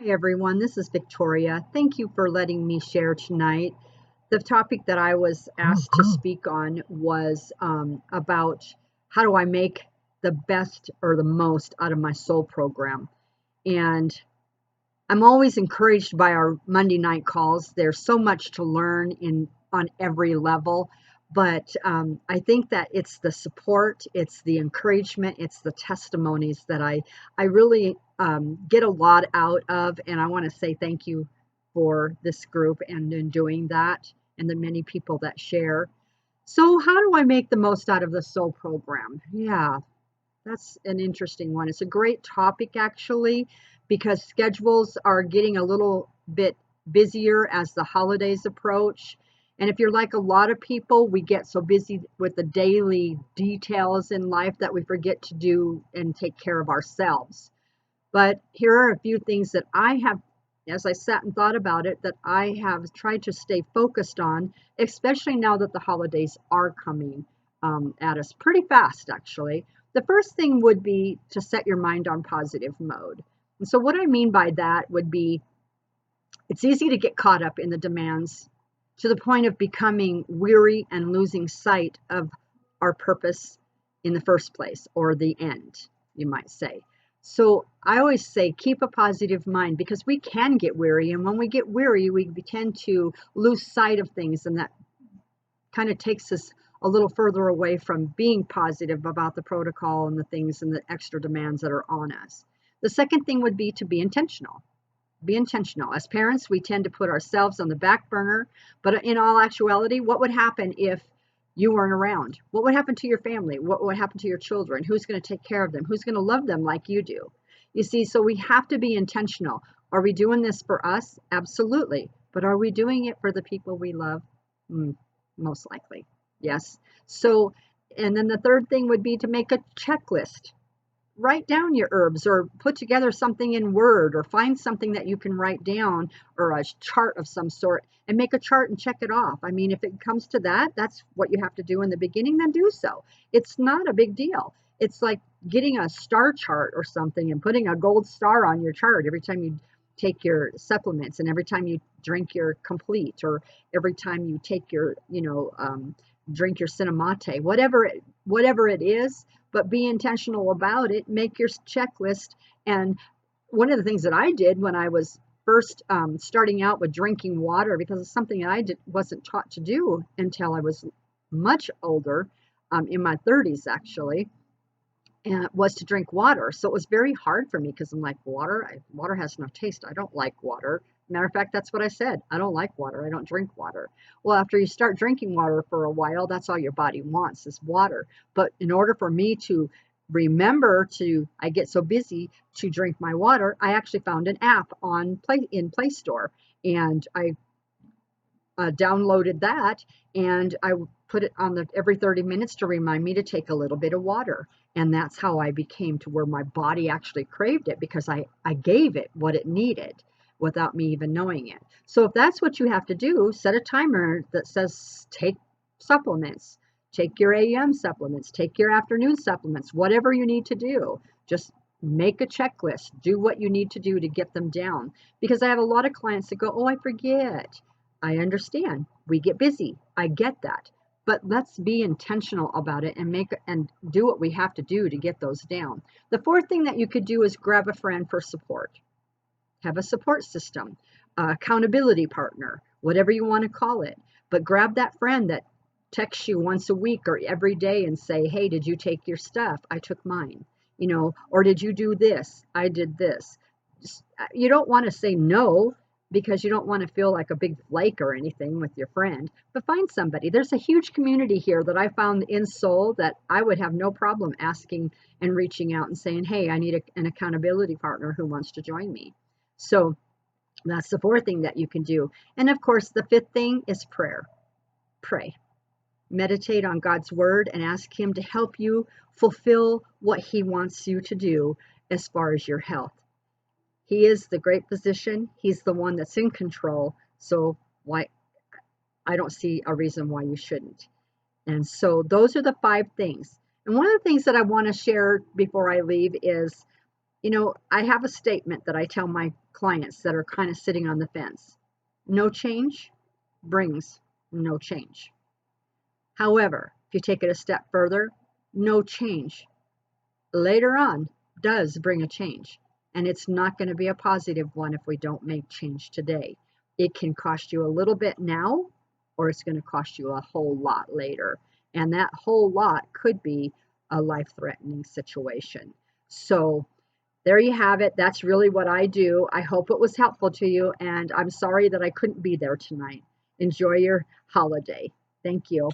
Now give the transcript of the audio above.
Hi, everyone. This is Victoria. Thank you for letting me share tonight. The topic that I was asked to speak on was about how do I make the best or the most out of my soul program. And I'm always encouraged by our Monday night calls. There's so much to learn in on every level, but I think that it's the support, it's the encouragement, it's the testimonies that I really get a lot out of, and I want to say thank you for this group and in doing that, and the many people that share. So, how do I make the most out of the Soul program? Yeah, that's an interesting one. It's a great topic, actually, because schedules are getting a little bit busier as the holidays approach. And if you're like a lot of people, we get so busy with the daily details in life that we forget to do and take care of ourselves. But here are a few things that I have, as I sat and thought about it, that I have tried to stay focused on, especially now that the holidays are coming at us pretty fast, actually. The first thing would be to set your mind on positive mode. And so, what I mean by that would be it's easy to get caught up in the demands to the point of becoming weary and losing sight of our purpose in the first place, or the end, you might say. So I always say keep a positive mind because we can get weary. And when we get weary, we tend to lose sight of things. And that kind of takes us a little further away from being positive about the protocol and the things and the extra demands that are on us. The second thing would be to be intentional. Be intentional. As parents, we tend to put ourselves on the back burner, but in all actuality, what would happen if you weren't around? What would happen to your family? What would happen to your children? Who's going to take care of them? Who's going to love them like you do? You see, so we have to be intentional. Are we doing this for us? Absolutely. But are we doing it for the people we love? Most likely, yes. So, and then the third thing would be to make a checklist. Write down your herbs or put together something in Word or find something that you can write down or a chart of some sort and make a chart and check it off. I mean, if it comes to that, that's what you have to do in the beginning, then do so. It's not a big deal. It's like getting a star chart or something and putting a gold star on your chart every time you take your supplements and every time you drink your complete or every time you take your, drink your cinnamate, whatever it is, but be intentional about it. Make your checklist. And one of the things that I did when I was first starting out with drinking water, because it's something that wasn't taught to do until I was much older, in my 30s actually, and was to drink water. So it was very hard for me because I'm like, water has no taste. I don't like water. Matter of fact, that's what I said. I don't like water. I don't drink water. Well, after you start drinking water for a while, that's all your body wants is water. But in order for me to remember I get so busy to drink my water, I actually found an app in Play Store, and I downloaded that, and I put it on every 30 minutes to remind me to take a little bit of water. And that's how I became to where my body actually craved it because I gave it what it needed without me even knowing it. So if that's what you have to do, set a timer that says take supplements, take your AM supplements, take your afternoon supplements, whatever you need to do. Just make a checklist, do what you need to do to get them down. Because I have a lot of clients that go, oh, I forget. I understand. We get busy. I get that. But let's be intentional about it and do what we have to do to get those down. The fourth thing that you could do is grab a friend for support. Have a support system, accountability partner, whatever you want to call it. But grab that friend that texts you once a week or every day and say, hey, did you take your stuff? I took mine. Or did you do this? I did this. You don't want to say no because you don't want to feel like a big flake or anything with your friend, but find somebody. There's a huge community here that I found in Soul that I would have no problem asking and reaching out and saying, hey, I need an accountability partner who wants to join me. So that's the fourth thing that you can do. And of course, the fifth thing is prayer. Pray. Meditate on God's word and ask him to help you fulfill what he wants you to do as far as your health. He is the great physician. He's the one that's in control. So why I don't see a reason why you shouldn't. And so those are the 5 things. And one of the things that I want to share before I leave is I have a statement that I tell my clients that are kind of sitting on the fence. No change brings no change. However, if you take it a step further, no change later on does bring a change. And it's not going to be a positive one if we don't make change today. It can cost you a little bit now, or it's going to cost you a whole lot later. And that whole lot could be a life-threatening situation. So there you have it. That's really what I do. I hope it was helpful to you, and I'm sorry that I couldn't be there tonight. Enjoy your holiday. Thank you.